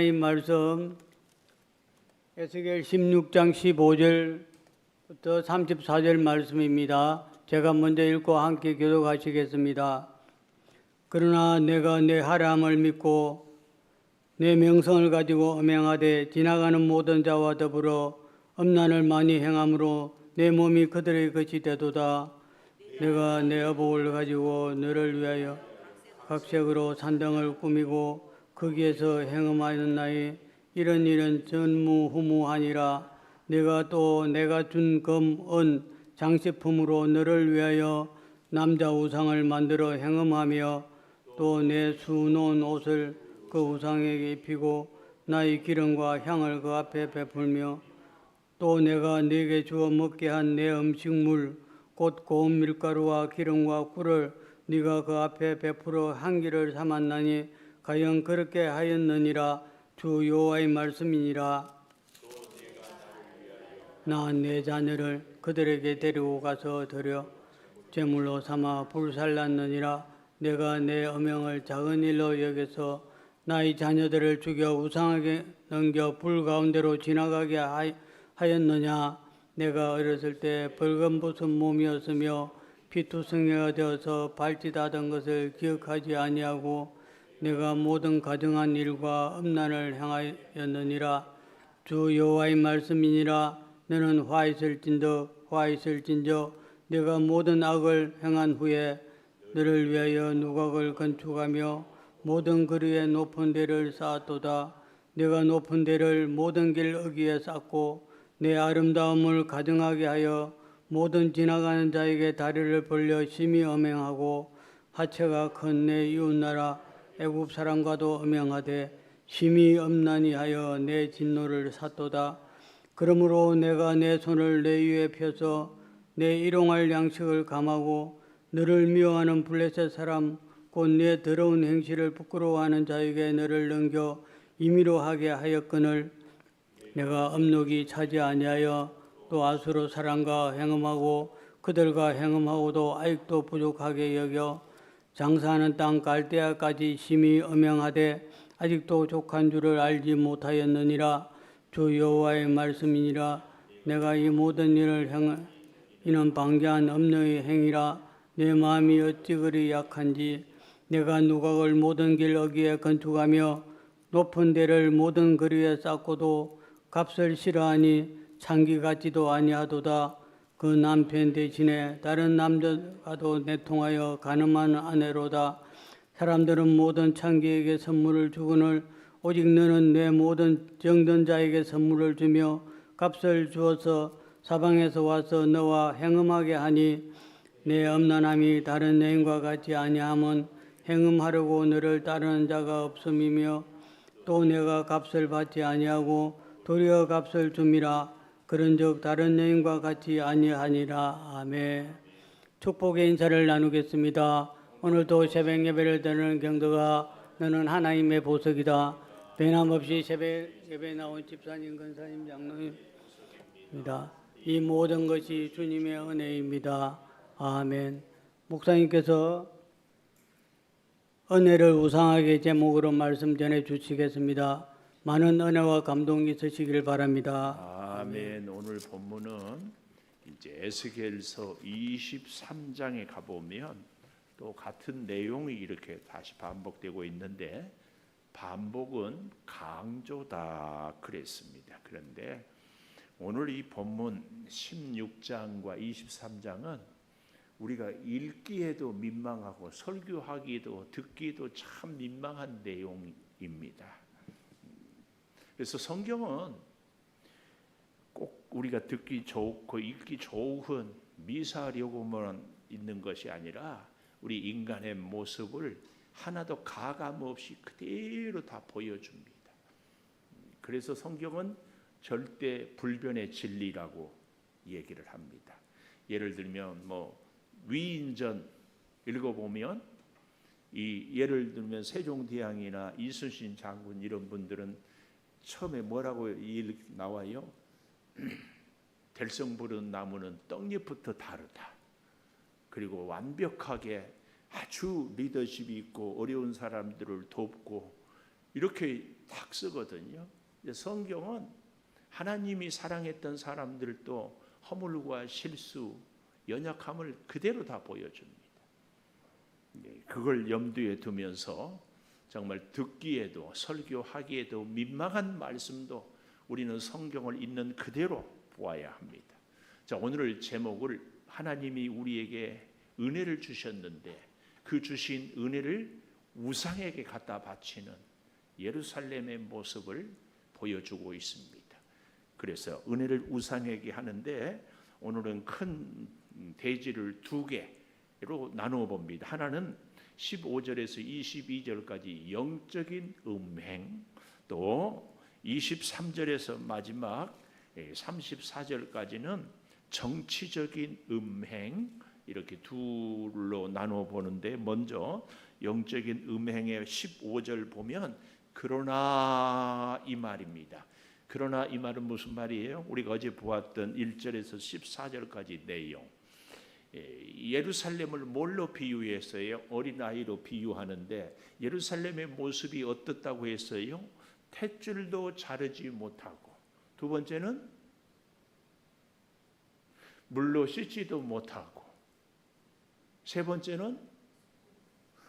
이 말씀 에스겔 16장 15절부터 34절 말씀입니다. 제가 먼저 읽고 함께 교독하시겠습니다. 그러나 내가 내 하람을 믿고 내 명성을 가지고 음행하되 지나가는 모든 자와 더불어 음란을 많이 행함으로 내 몸이 그들의 것이 되도다. 내가 내 어복을 가지고 너를 위하여 각색으로 산당을 꾸미고 거기에서 행음하였나니 이런 일은 전무후무하니라. 내가 또 내가 준 금, 은, 장식품으로 너를 위하여 남자 우상을 만들어 행음하며 또 내 수놓은 옷을 그 우상에게 입히고 나의 기름과 향을 그 앞에 베풀며 또 내가 네게 주어 먹게 한 내 음식물 곧 고운 밀가루와 기름과 꿀을 네가 그 앞에 베풀어 향기를 삼았나니 과연 그렇게 하였느니라. 주 여호와의 말씀이니라. 나 내 자녀를 그들에게 데리고 가서 드려 제물로 삼아 불살랐느니라. 내가 내 음행을 작은 일로 여겨서 나의 자녀들을 죽여 우상에게 넘겨 불 가운데로 지나가게 하였느냐. 내가 어렸을 때 벌금벗은 몸이었으며 피투성이가 되어서 발짓하던 것을 기억하지 아니하고 내가 모든 가정한 일과 음란을 행하였느니라. 주 여호와의 말씀이니라. 너는 화 있을진저 내가 모든 악을 행한 후에 너를 위하여 누각을 건축하며 모든 거리에 높은 데를 쌓았도다. 내가 높은 데를 모든 길 어귀에 쌓고 내 아름다움을 가증하게 하여 모든 지나가는 자에게 다리를 벌려 심히 음행하고 하체가 큰 내 이웃나라 애굽 사람과도 음행하되 심히 음란히 하여 내 진노를 샀도다. 그러므로 내가 내 손을 내 위에 펴서 내 일용할 양식을 감하고 너를 미워하는 블레셋 사람 곧 내 더러운 행실을 부끄러워하는 자에게 너를 넘겨 임의로 하게 하였거늘 내가 음욕이 차지 아니하여 또 아수르 사람과 행음하고 그들과 행음하고도 아직도 부족하게 여겨 장사하는 땅 갈대아까지 심히 음행하되 아직도 족한 줄을 알지 못하였느니라. 주 여호와의 말씀이니라. 내가 이 모든 일을 이는 방자한 음녀의 행위라. 내 마음이 어찌 그리 약한지 내가 누각을 모든 길 어귀에 건축하며 높은 데를 모든 거리에 쌓고도 값을 싫어하니 창기 같지도 아니하도다. 그 남편 대신에 다른 남자가도 내통하여 가늠한 아내로다. 사람들은 모든 창기에게 선물을 주거늘 오직 너는 내 모든 정든 자에게 선물을 주며 값을 주어서 사방에서 와서 너와 행음하게 하니 내 음란함이 다른 여인과 같지 아니함은 행음하려고 너를 따르는 자가 없음이며 또 내가 값을 받지 아니하고 도리어 값을 줌이라. 그런즉 다른 여인과 같이 아니하니라. 아멘. 축복의 인사를 나누겠습니다. 오늘도 새벽 예배를 드리는 경도가 너는 하나님의 보석이다. 변함없이 새벽 예배 나온 집사님, 권사님, 장로님입니다. 이 모든 것이 주님의 은혜입니다. 아멘. 목사님께서 은혜를 우상하게 제목으로 말씀 전해 주시겠습니다. 많은 은혜와 감동이 있으시길 바랍니다. 아멘. 오늘 본문은 이제 에스겔서 23장에 가보면 또 같은 내용이 이렇게 다시 반복되고 있는데 반복은 강조다 그랬습니다. 그런데 오늘 이 본문 16장과 23장은 우리가 읽기에도 민망하고 설교하기도 듣기도 참 민망한 내용입니다. 그래서 성경은 꼭 우리가 듣기 좋고 읽기 좋은 미사여구만 있는 것이 아니라 우리 인간의 모습을 하나도 가감 없이 그대로 다 보여줍니다. 그래서 성경은 절대 불변의 진리라고 얘기를 합니다. 예를 들면 위인전 읽어보면 예를 들면 세종대왕이나 이순신 장군 이런 분들은 처음에 뭐라고 나와요? 될성 부른 나무는 떡잎부터 다르다. 그리고 완벽하게 아주 리더십이 있고 어려운 사람들을 돕고 이렇게 딱 쓰거든요. 성경은 하나님이 사랑했던 사람들도 허물과 실수, 연약함을 그대로 다 보여줍니다. 그걸 염두에 두면서 정말 듣기에도 설교하기에도 민망한 말씀도 우리는 성경을 있는 그대로 보아야 합니다. 자, 오늘 제목을 하나님이 우리에게 은혜를 주셨는데 그 주신 은혜를 우상에게 갖다 바치는 예루살렘의 모습을 보여주고 있습니다. 그래서 은혜를 우상에게 하는데 오늘은 큰 대지를 두 개로 나누어 봅니다. 하나는 15절에서 22절까지 영적인 음행, 또 23절에서 마지막 34절까지는 정치적인 음행, 이렇게 둘로 나누어 보는데 먼저 영적인 음행의 15절 보면 그러나 이 말입니다. 그러나 이 말은 무슨 말이에요? 우리가 어제 보았던 1절에서 14절까지 내용. 예루살렘을 뭘로 비유했어요? 어린아이로 비유하는데 예루살렘의 모습이 어떻다고 했어요? 탯줄도 자르지 못하고, 두 번째는 물로 씻지도 못하고, 세 번째는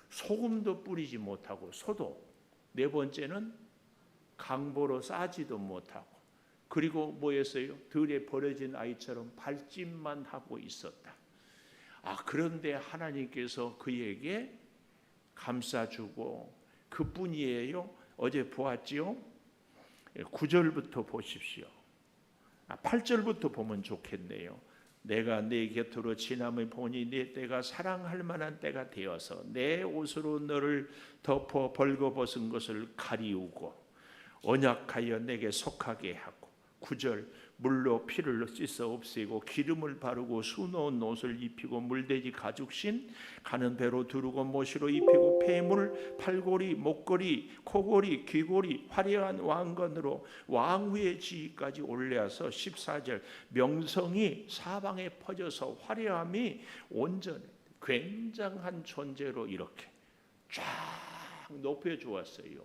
소금도 뿌리지 못하고 소도, 네 번째는 강보로 싸지도 못하고, 그리고 뭐였어요? 들에 버려진 아이처럼 발짓만 하고 있었다. 그런데 하나님께서 그에게 감싸주고, 그뿐이에요. 어제 보았지요? 9절부터 보십시오. 8절부터 보면 좋겠네요. 내가 내 곁으로 지나며 보니 내 때가 사랑할 만한 때가 되어서 내 옷으로 너를 덮어 벌거벗은 것을 가리우고 언약하여 내게 속하게 하고, 9절 물로 피를 씻어 없애고 기름을 바르고 수놓은 옷을 입히고 물돼지 가죽신 가는 배로 두르고 모시로 입히고 폐물 팔고리 목걸이 코고리 귀고리 화려한 왕관으로 왕후의 지위까지 올려서 14절 명성이 사방에 퍼져서 화려함이 온전해 굉장한 존재로 이렇게 쫙 높여 주었어요.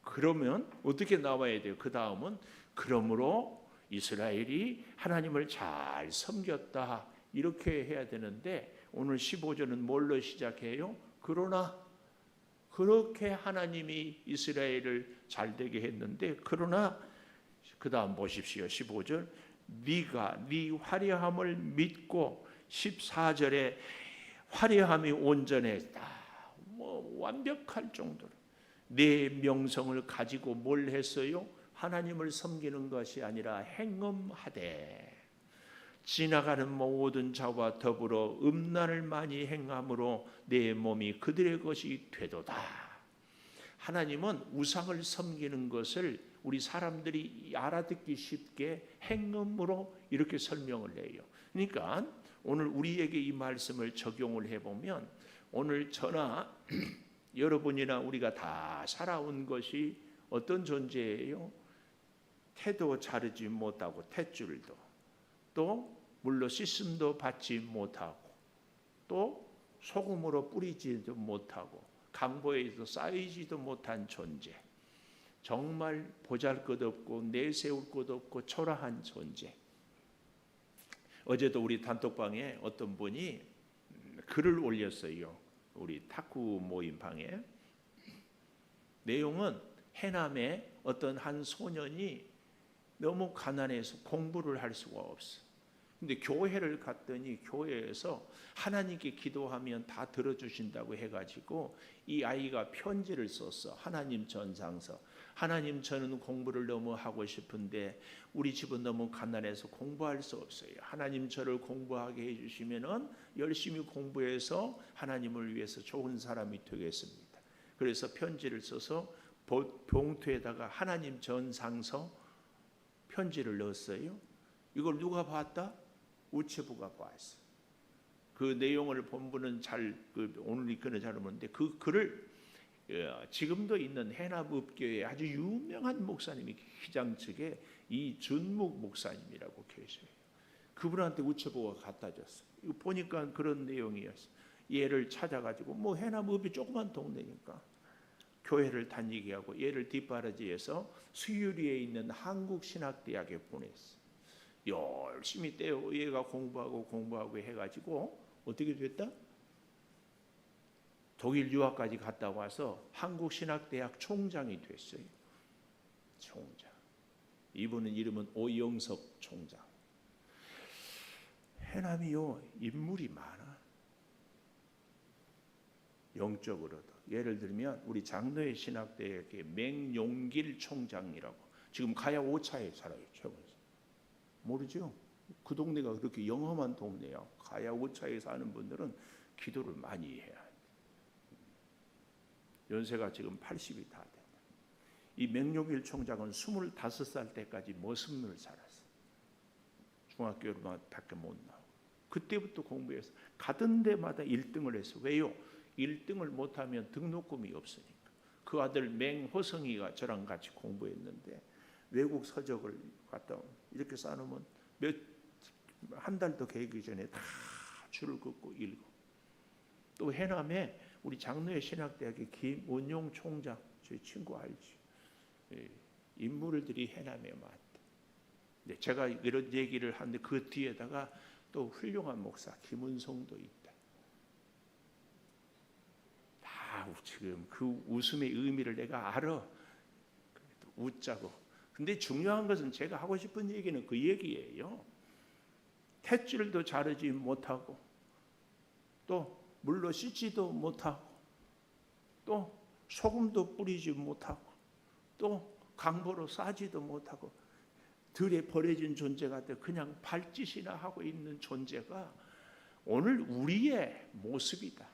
그러면 어떻게 나와야 돼요? 그 다음은 그러므로 이스라엘이 하나님을 잘 섬겼다, 이렇게 해야 되는데 오늘 15절은 뭘로 시작해요? 그러나, 그렇게 하나님이 이스라엘을 잘되게 했는데 그러나 그 다음 보십시오. 15절 네가 네 화려함을 믿고, 14절에 화려함이 온전했다, 완벽할 정도로 내 명성을 가지고 뭘 했어요? 하나님을 섬기는 것이 아니라 행음하되 지나가는 모든 자와 더불어 음란을 많이 행함으로 내 몸이 그들의 것이 되도다. 하나님은 우상을 섬기는 것을 우리 사람들이 알아듣기 쉽게 행음으로 이렇게 설명을 해요. 그러니까 오늘 우리에게 이 말씀을 적용을 해보면 오늘 저나 여러분이나 우리가 다 살아온 것이 어떤 존재예요? 태도 자르지 못하고 탯줄도, 또 물로 씻음도 받지 못하고, 또 소금으로 뿌리지도 못하고 강보에도 쌓이지도 못한 존재, 정말 보잘것없고 내세울 것 없고 초라한 존재. 어제도 우리 단톡방에 어떤 분이 글을 올렸어요. 우리 탁구 모임 방에. 내용은 해남의 어떤 한 소년이 너무 가난해서 공부를 할 수가 없어. 근데 교회를 갔더니 교회에서 하나님께 기도하면 다 들어주신다고 해가지고 이 아이가 편지를 썼어. 하나님 전상서. 하나님, 저는 공부를 너무 하고 싶은데 우리 집은 너무 가난해서 공부할 수 없어요. 하나님, 저를 공부하게 해주시면은 열심히 공부해서 하나님을 위해서 좋은 사람이 되겠습니다. 그래서 편지를 써서 봉투에다가 하나님 전상서 편지를 넣었어요. 이걸 누가 봤다? 우체부가 봤어. 그 내용을 본부는 오늘 이거는 잘 모르는데 그 글을 지금도 있는 해남읍교회 아주 유명한 목사님이 기장 측에 이준묵 목사님이라고 계셔요. 그분한테 우체부가 갖다 줬어. 이거 보니까 그런 내용이었어. 얘를 찾아가지고 해남읍이 조그만 동네니까 교회를 다니게 하고 얘를 뒷바라지해서 수유리에 있는 한국신학대학에 보냈어. 열심히 떼어 얘가 공부하고 해가지고 어떻게 됐다? 독일 유학까지 갔다 와서 한국신학대학 총장이 됐어요. 총장. 이분은 이름은 오영석 총장. 해남이요 인물이 많아. 영적으로도. 예를 들면 우리 장로의 신학대학의 맹용길 총장이라고 지금 가야 5차에 살아요. 최고에서. 모르죠? 그 동네가 그렇게 영험한 동네야. 가야 5차에 사는 분들은 기도를 많이 해야 돼. 연세가 지금 80이 다 된다. 이 맹용길 총장은 25살 때까지 머슴을 살았어. 중학교밖에 못 나오고. 그때부터 공부해서 가던 데마다 1등을 했어. 왜요? 1등을 못하면 등록금이 없으니까. 그 아들 맹호성이가 저랑 같이 공부했는데 외국 서적을 갖다 이렇게 쌓아놓으면 한 달도 계기 전에 다 줄을 긋고 읽어. 또 해남에 우리 장로의 신학대학의 김원용 총장, 제 친구 알지? 인물들이 해남에 많다. 네, 제가 이런 얘기를 하는데 그 뒤에다가 또 훌륭한 목사 김은성도 있다. 다 지금 그 웃음의 의미를 내가 알아. 웃자고. 근데 중요한 것은 제가 하고 싶은 얘기는 그 얘기예요. 탯줄도 자르지 못하고 또 물로 씻지도 못하고 또 소금도 뿌리지 못하고 또 강보로 싸지도 못하고 들에 버려진 존재가 돼 그냥 발짓이나 하고 있는 존재가 오늘 우리의 모습이다.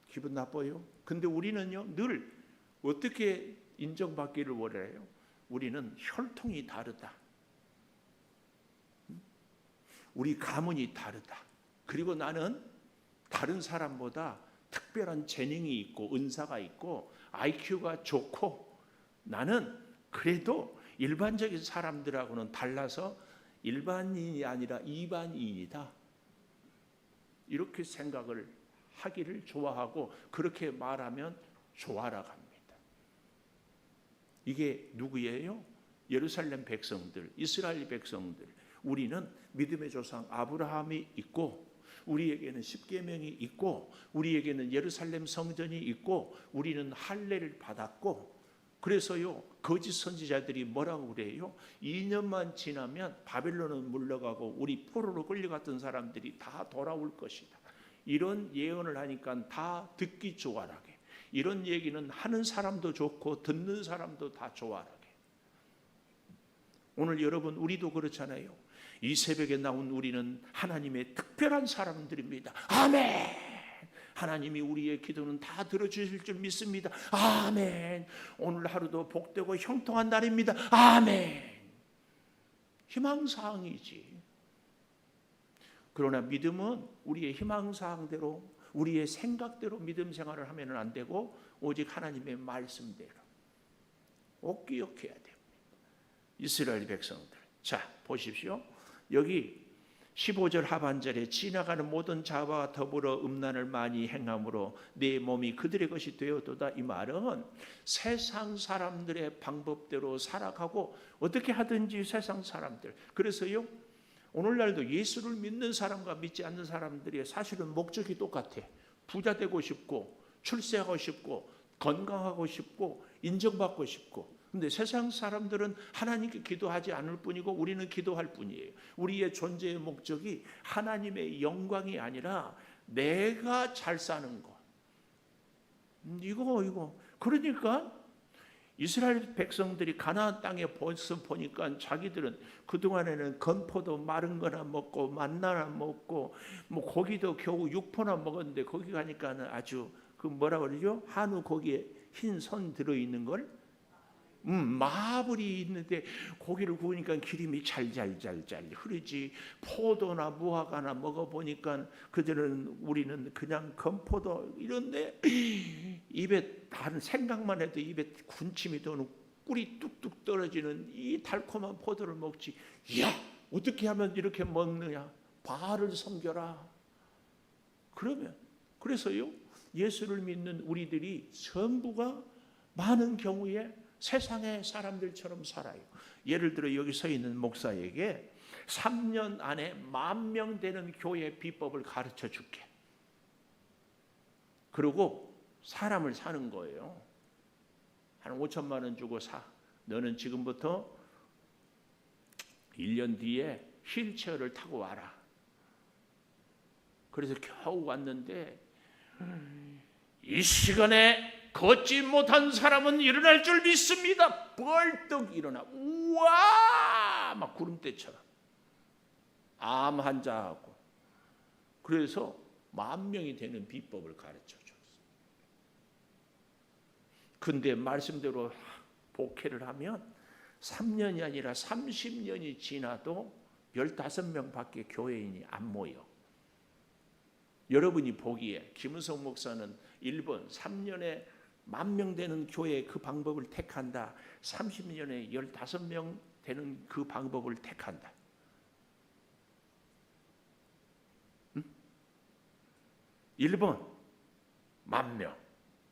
기분 나빠요? 근데 우리는요 늘 어떻게 인정받기를 원해요? 우리는 혈통이 다르다. 우리 가문이 다르다. 그리고 나는 다른 사람보다 특별한 재능이 있고 은사가 있고 IQ가 좋고 나는 그래도 일반적인 사람들하고는 달라서 일반인이 아니라 이반인이다. 이렇게 생각을 하기를 좋아하고 그렇게 말하면 좋아라 합니다. 이게 누구예요? 예루살렘 백성들, 이스라엘 백성들. 우리는 믿음의 조상 아브라함이 있고 우리에게는 십계명이 있고 우리에게는 예루살렘 성전이 있고 우리는 할례를 받았고 그래서요 거짓 선지자들이 뭐라고 그래요? 2년만 지나면 바벨론은 물러가고 우리 포로로 끌려갔던 사람들이 다 돌아올 것이다. 이런 예언을 하니까 다 듣기 좋아라게. 이런 얘기는 하는 사람도 좋고 듣는 사람도 다 좋아라게. 오늘 여러분 우리도 그렇잖아요. 이 새벽에 나온 우리는 하나님의 특별한 사람들입니다. 아멘. 하나님이 우리의 기도는 다 들어주실 줄 믿습니다. 아멘. 오늘 하루도 복되고 형통한 날입니다. 아멘. 희망사항이지. 그러나 믿음은 우리의 희망사항대로 우리의 생각대로 믿음 생활을 하면 안 되고 오직 하나님의 말씀대로 꼭 기억해야 됩니다. 이스라엘 백성들. 자 보십시오. 여기 15절 하반절에 지나가는 모든 자와 더불어 음란을 많이 행함으로 내 몸이 그들의 것이 되었도다. 이 말은 세상 사람들의 방법대로 살아가고 어떻게 하든지 세상 사람들. 그래서요 오늘날도 예수를 믿는 사람과 믿지 않는 사람들이 사실은 목적이 똑같아. 부자 되고 싶고 출세하고 싶고 건강하고 싶고 인정받고 싶고. 근데 세상 사람들은 하나님께 기도하지 않을 뿐이고 우리는 기도할 뿐이에요. 우리의 존재의 목적이 하나님의 영광이 아니라 내가 잘 사는 것. 이거. 그러니까 이스라엘 백성들이 가나안 땅에 보니까 자기들은 그동안에는 건포도 마른 거나 먹고 만나나 먹고 뭐 고기도 겨우 6포나 먹었는데 거기 가니까는 아주 그 뭐라 그러죠? 한우 고기에 흰 선 들어있는 걸 마블이 있는데 고기를 구우니까 기름이 잘잘잘잘 흐르지. 포도나 무화과나 먹어보니까 우리는 그냥 건포도 이런데 입에 다른 생각만 해도 입에 군침이 도는 꿀이 뚝뚝 떨어지는 이 달콤한 포도를 먹지. 이야 어떻게 하면 이렇게 먹느냐. 바알을 섬겨라. 그러면 그래서요 예수를 믿는 우리들이 전부가 많은 경우에 세상의 사람들처럼 살아요. 예를 들어 여기 서 있는 목사에게 3년 안에 10,000명 되는 교회 비법을 가르쳐 줄게. 그리고 사람을 사는 거예요. 한 5천만 원 주고 사. 너는 지금부터 1년 뒤에 휠체어를 타고 와라. 그래서 겨우 왔는데 이 시간에 걷지 못한 사람은 일어날 줄 믿습니다. 벌떡 일어나. 우와! 막 구름대처럼. 암 환자하고. 그래서 10,000명이 되는 비법을 가르쳐 줬어요. 근데 말씀대로 복회를 하면 3년이 아니라 30년이 지나도 15명밖에 교회인이 안 모여. 여러분이 보기에 김은성 목사는 1번 3년에 10,000명 되는 교회에 그 방법을 택한다. 30년에 15명 되는 그 방법을 택한다. 응? 1번 10,000명,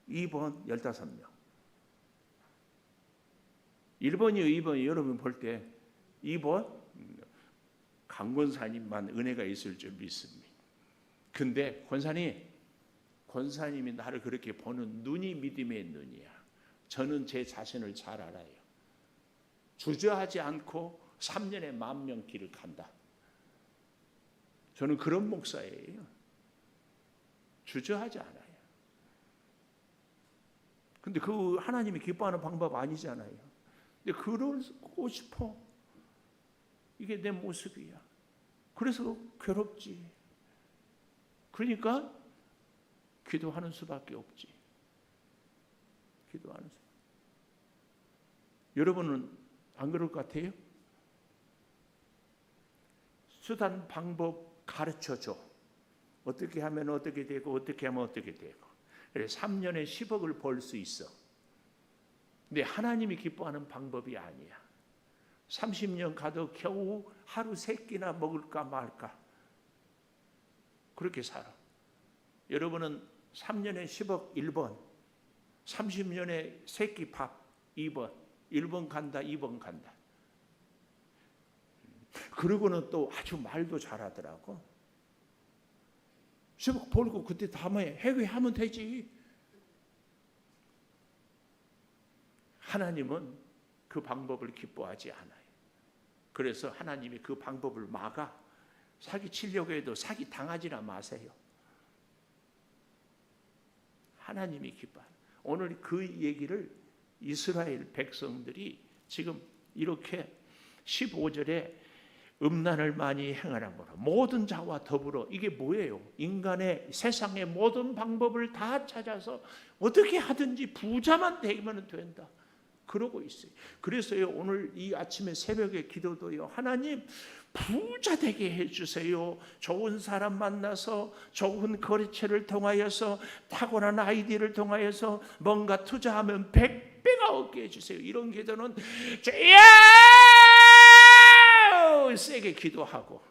2번 15명. 1번이요, 2번이요. 여러분 볼 때 2번 강권사님만 은혜가 있을 줄 믿습니다. 근데 권사님이 나를 그렇게 보는 눈이 믿음의 눈이야. 저는 제 자신을 잘 알아요. 주저하지 않고 3년에 10,000명 길을 간다. 저는 그런 목사예요. 주저하지 않아요. 근데 그 하나님이 기뻐하는 방법 아니잖아요. 근데 그러고 싶어. 이게 내 모습이야. 그래서 괴롭지. 그러니까 기도하는 수밖에 없지. 기도하는 수. 여러분은 안 그럴 것 같아요? 수단 방법 가르쳐줘. 어떻게 하면 어떻게 되고 어떻게 하면 어떻게 되고. 그래 3년에 10억을 벌 수 있어. 근데 하나님이 기뻐하는 방법이 아니야. 30년 가도 겨우 하루 3끼나 먹을까 말까. 그렇게 살아. 여러분은 3년에 10억 1번, 30년에 3끼 밥 2번, 1번 간다, 2번 간다. 그러고는 또 아주 말도 잘하더라고. 10억 벌고 그때 다음에 회개하면 되지. 하나님은 그 방법을 기뻐하지 않아요. 그래서 하나님이 그 방법을 막아. 사기 치려고 해도 사기 당하지나 마세요. 하나님이 기뻐해요. 오늘 그 얘기를 이스라엘 백성들이 지금 이렇게 15절에 음란을 많이 행하라므로 모든 자와 더불어. 이게 뭐예요? 인간의 세상의 모든 방법을 다 찾아서 어떻게 하든지 부자만 되면 된다. 그러고 있어요. 그래서요, 오늘 이 아침에 새벽에 기도도요, 하나님 부자 되게 해주세요. 좋은 사람 만나서 좋은 거래처를 통하여서 탁월한 아이디어를 통하여서 뭔가 투자하면 100배가 얻게 해주세요. 이런 기도는 주여 세게 기도하고,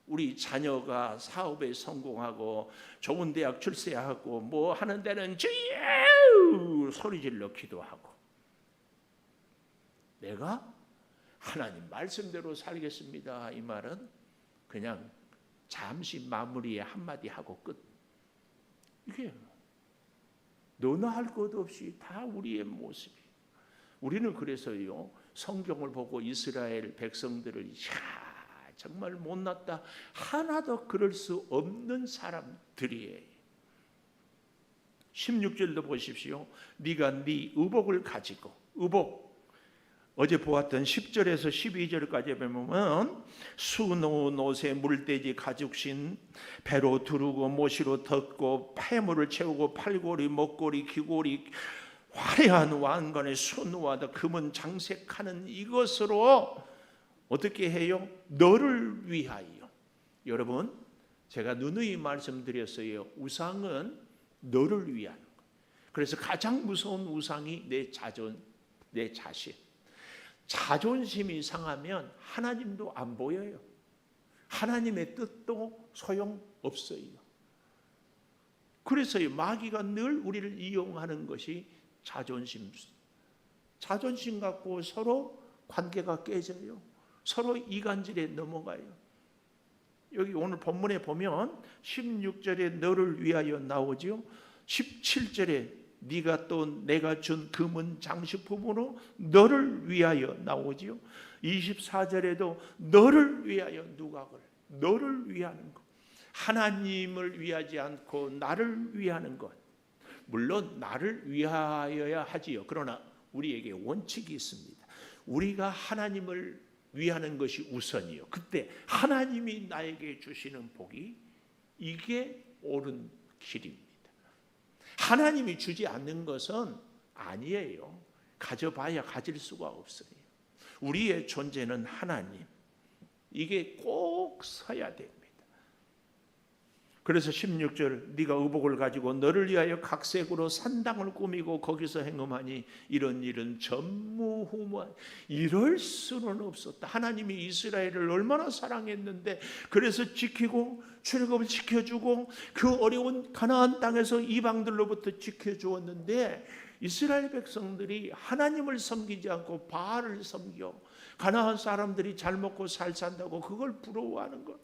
우리 자녀가 사업에 성공하고 좋은 대학 출세하고 뭐 하는 데는 주여 소리질러 기도하고, 내가 하나님 말씀대로 살겠습니다. 이 말은 그냥 잠시 마무리에 한마디 하고 끝. 이게 너나 할 것 없이 다 우리의 모습이에요. 우리는 그래서요, 성경을 보고 이스라엘 백성들을 정말 못났다, 하나도 그럴 수 없는 사람들이에요. 16절도 보십시오. 네가 네 의복을 가지고, 의복 어제 보았던 10절에서 12절까지 보면 수노 노새 물돼지 가죽신 배로 두르고 모시로 덮고 폐물을 채우고 팔고리 목고리 귀고리 화려한 왕관의 순우와 금은 장색하는 이것으로 어떻게 해요? 너를 위하여. 여러분, 제가 누누이 말씀드렸어요. 우상은 너를 위한 것. 그래서 가장 무서운 우상이 내 자신. 자존심이 상하면 하나님도 안 보여요. 하나님의 뜻도 소용없어요. 그래서 마귀가 늘 우리를 이용하는 것이 자존심 갖고 서로 관계가 깨져요. 서로 이간질에 넘어가요. 여기 오늘 본문에 보면 16절에 너를 위하여 나오죠. 17절에 네가 또 내가 준 금은 장식품으로 너를 위하여 나오지요. 24절에도 너를 위하여 누각을, 너를 위하는 것. 하나님을 위하지 않고 나를 위하는 것. 물론 나를 위하여야 하지요. 그러나 우리에게 원칙이 있습니다. 우리가 하나님을 위하는 것이 우선이요. 그때 하나님이 나에게 주시는 복이 이게 옳은 길입니다. 하나님이 주지 않는 것은 아니에요. 가져봐야 가질 수가 없어요. 우리의 존재는 하나님. 이게 꼭 서야 됩니다. 그래서 16절 네가 의복을 가지고 너를 위하여 각색으로 산당을 꾸미고 거기서 행음하니 이런 일은 전무후무한, 이럴 수는 없었다. 하나님이 이스라엘을 얼마나 사랑했는데, 그래서 지키고 출애굽을 지켜주고 그 어려운 가나안 땅에서 이방들로부터 지켜주었는데, 이스라엘 백성들이 하나님을 섬기지 않고 바알을 섬겨 가나안 사람들이 잘 먹고 잘 산다고 그걸 부러워하는 것.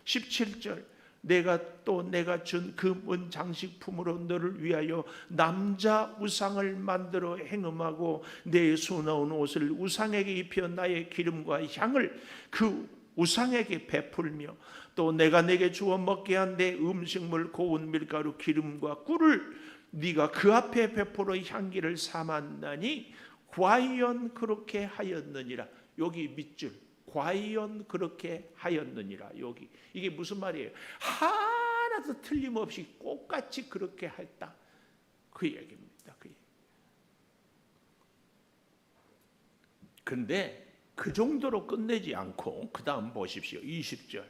17절 내가 준 금은 장식품으로 너를 위하여 남자 우상을 만들어 행음하고 내 수놓은 옷을 우상에게 입혀 나의 기름과 향을 그 우상에게 베풀며 또 내가 내게 주어 먹게 한 내 음식물 고운 밀가루 기름과 꿀을 네가 그 앞에 베풀어 향기를 삼았나니 과연 그렇게 하였느니라. 여기 밑줄 과연 그렇게 하였느니라. 여기 이게 무슨 말이에요? 하나도 틀림없이 똑같이 그렇게 했다, 그 얘기입니다. 그 얘기. 근데 그 정도로 끝내지 않고 그 다음 보십시오. 20절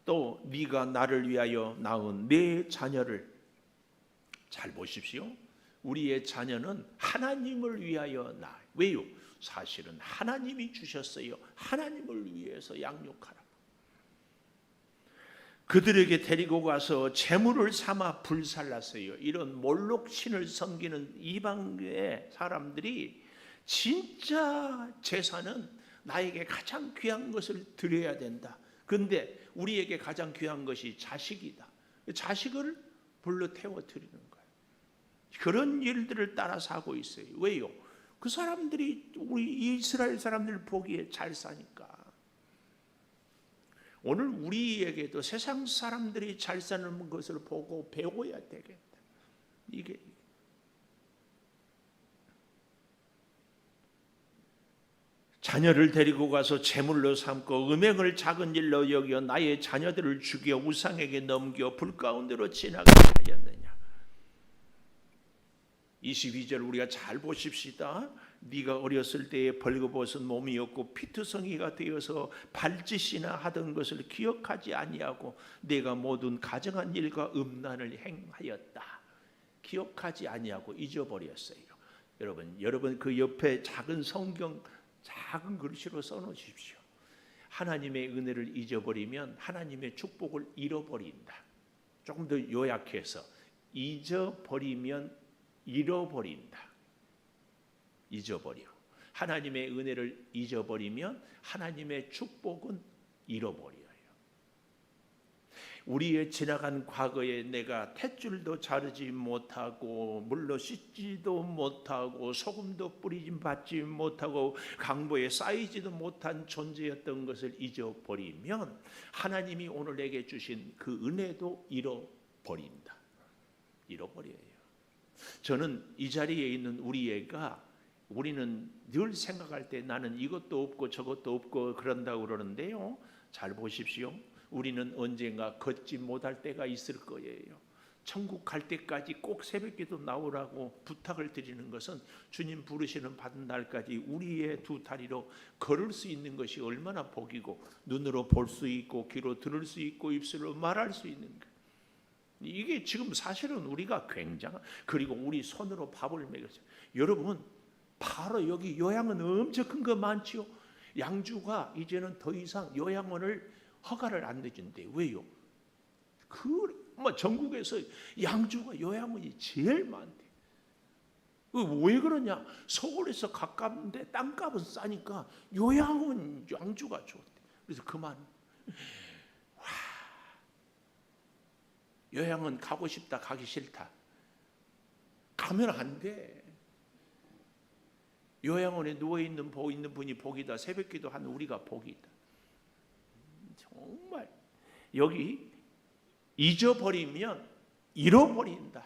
또 네가 나를 위하여 낳은 내 자녀를, 잘 보십시오. 우리의 자녀는 하나님을 위하여 낳아요. 왜요? 사실은 하나님이 주셨어요. 하나님을 위해서 양육하라. 그들에게 데리고 가서 제물을 삼아 불살랐어요. 이런 몰록 신을 섬기는 이방의 사람들이 진짜 제사는 나에게 가장 귀한 것을 드려야 된다. 그런데 우리에게 가장 귀한 것이 자식이다. 자식을 불러 태워 드리는 거예요. 그런 일들을 따라서 하고 있어요. 왜요? 그 사람들이 우리 이스라엘 사람들 보기에 잘 사니까. 오늘 우리에게도 세상 사람들이 잘 사는 것을 보고 배워야 되겠다. 이게 자녀를 데리고 가서 제물로 삼고 음행을 작은 일로 여겨 나의 자녀들을 죽여 우상에게 넘겨 불 가운데로 지나가게 하였느냐. 22절 우리가 잘 보십시다. 네가 어렸을 때에 벌거벗은 몸이었고 피투성이가 되어서 발짓이나 하던 것을 기억하지 아니하고 내가 모든 가정한 일과 음란을 행하였다. 기억하지 아니하고 잊어버렸어요. 여러분 그 옆에 작은 성경 작은 글씨로 써놓으십시오. 하나님의 은혜를 잊어버리면 하나님의 축복을 잃어버린다. 조금 더 요약해서 잊어버리면 잃어버린다. 잊어버려. 하나님의 은혜를 잊어버리면 하나님의 축복은 잃어버려요. 우리의 지나간 과거에 내가 탯줄도 자르지 못하고 물로 씻지도 못하고 소금도 뿌리지 받지 못하고 강보에 쌓이지도 못한 존재였던 것을 잊어버리면 하나님이 오늘 내게 주신 그 은혜도 잃어버린다. 잃어버려요. 저는 이 자리에 있는 우리는 늘 생각할 때 나는 이것도 없고 저것도 없고 그런다고 그러는데요. 잘 보십시오. 우리는 언젠가 걷지 못할 때가 있을 거예요. 천국 갈 때까지 꼭 새벽기도 나오라고 부탁을 드리는 것은 주님 부르시는 받은 날까지 우리의 두 다리로 걸을 수 있는 것이 얼마나 복이고 눈으로 볼 수 있고 귀로 들을 수 있고 입술로 말할 수 있는가. 이게 지금 사실은 우리가 굉장한, 그리고 우리 손으로 밥을 먹였어요. 여러분 바로 여기 요양원 엄청 큰 거 많지요. 양주가 이제는 더 이상 요양원을 허가를 안 내준대. 왜요? 뭐 전국에서 양주가 요양원이 제일 많대. 왜 그러냐? 서울에서 가까운데 땅값은 싸니까 요양원 양주가 좋대. 그래서 그만. 요양원 가고 싶다, 가기 싫다. 가면 안 돼. 요양원에 누워있는 분이 복이다. 새벽기도 하는 우리가 복이다. 정말 여기 잊어버리면 잃어버린다.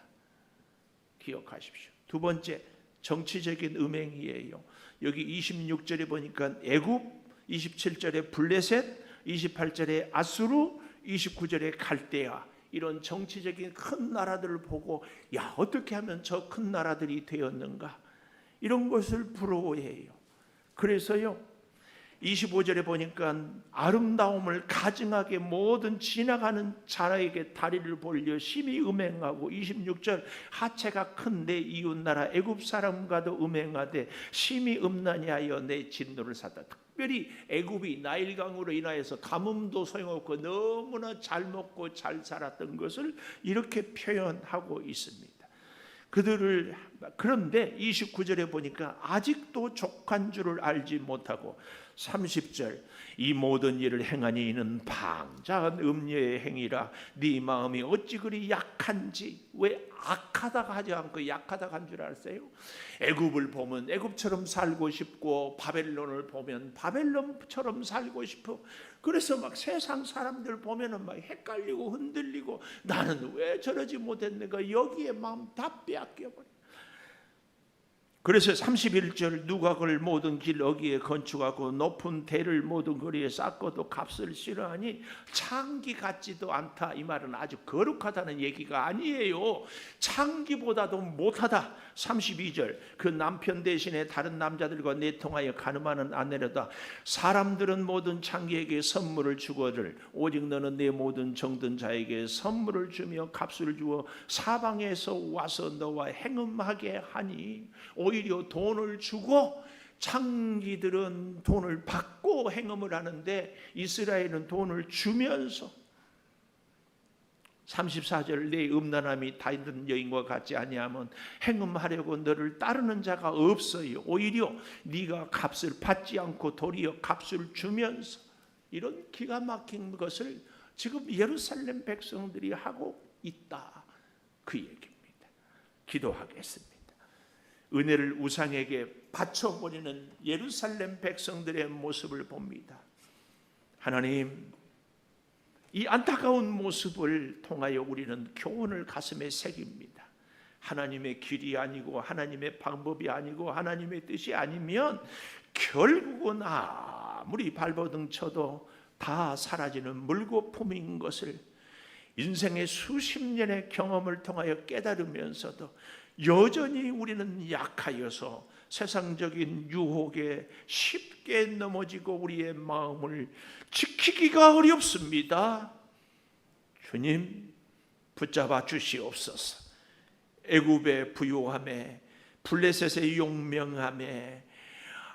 기억하십시오. 두 번째, 정치적인 음행이에요. 여기 26절에 보니까 애굽, 27절에 블레셋, 28절에 아수르, 29절에 갈대아, 이런 정치적인 큰 나라들을 보고 야, 어떻게 하면 저 큰 나라들이 되었는가, 이런 것을 부러워해요. 그래서요 25절에 보니까 아름다움을 가증하게 모든 지나가는 자라에게 다리를 벌려 심히 음행하고, 26절 하체가 큰 내 이웃나라 애굽 사람과도 음행하되 심히 음란히 하여 내 진노를 샀다. 특별히 애굽이 나일강으로 인하여서 가뭄도 소용없고 너무나 잘 먹고 잘 살았던 것을 이렇게 표현하고 있습니다. 그런데 29절에 보니까 아직도 족한 줄을 알지 못하고, 30절 이 모든 일을 행하니 이는 방자한 음녀의 행위라. 네 마음이 어찌 그리 약한지. 왜 악하다가 하지 않고 약하다가 한 줄 아세요? 애굽을 보면 애굽처럼 살고 싶고, 바벨론을 보면 바벨론처럼 살고 싶어. 그래서 막 세상 사람들 보면은 막 헷갈리고 흔들리고, 나는 왜 저러지 못했는가, 여기에 마음 다 빼앗겨버려. 그래서 31절 누각을 모든 길 어귀에 건축하고 높은 대를 모든 거리에 쌓고도 값을 싫어하니 창기 같지도 않다. 이 말은 아주 거룩하다는 얘기가 아니에요. 창기보다도 못하다. 32절 그 남편 대신에 다른 남자들과 내통하여 가늠하는 아내로다. 사람들은 모든 창기에게 선물을 주거늘 오직 너는 내 모든 정든 자에게 선물을 주며 값을 주어 사방에서 와서 너와 행음하게 하니. 오히려 돈을 주고, 창기들은 돈을 받고 행음을 하는데 이스라엘은 돈을 주면서. 34절 내 음란함이 다른 여인과 같지 아니하면 행음하려고 너를 따르는 자가 없어요. 오히려 네가 값을 받지 않고 도리어 값을 주면서. 이런 기가 막힌 것을 지금 예루살렘 백성들이 하고 있다, 그 얘기입니다. 기도하겠습니다. 은혜를 우상에게 바쳐버리는 예루살렘 백성들의 모습을 봅니다. 하나님, 이 안타까운 모습을 통하여 우리는 교훈을 가슴에 새깁니다. 하나님의 길이 아니고 하나님의 방법이 아니고 하나님의 뜻이 아니면 결국은 아무리 발버둥 쳐도 다 사라지는 물거품인 것을 인생의 수십 년의 경험을 통하여 깨달으면서도 여전히 우리는 약하여서 세상적인 유혹에 쉽게 넘어지고 우리의 마음을 지키기가 어렵습니다. 주님, 붙잡아 주시옵소서. 애굽의 부요함에, 블레셋의 용명함에,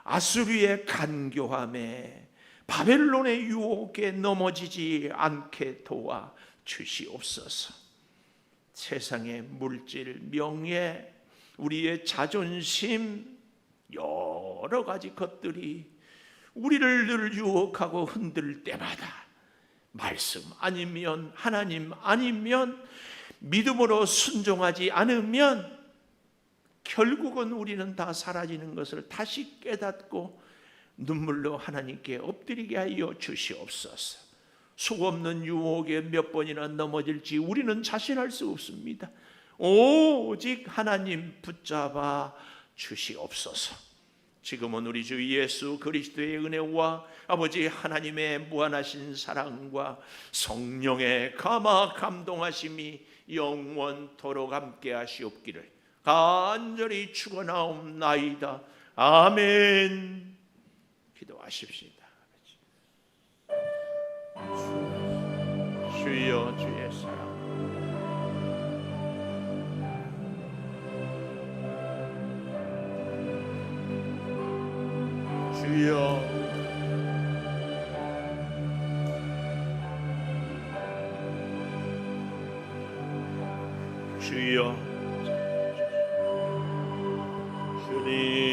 아수르의 간교함에, 바벨론의 유혹에 넘어지지 않게 도와 주시옵소서. 세상의 물질, 명예, 우리의 자존심, 여러 가지 것들이 우리를 늘 유혹하고 흔들 때마다 말씀 아니면 하나님 아니면 믿음으로 순종하지 않으면 결국은 우리는 다 사라지는 것을 다시 깨닫고 눈물로 하나님께 엎드리게 하여 주시옵소서. 수없는 유혹에 몇 번이나 넘어질지 우리는 자신할 수 없습니다. 오직 하나님 붙잡아 주시옵소서. 지금은 우리 주 예수 그리스도의 은혜와 아버지 하나님의 무한하신 사랑과 성령의 감화 감동하심이 영원토록 함께 하시옵기를 간절히 축원하옵나이다. 아멘. 기도하십시다. 주여, 주의 사랑, 주여, 주여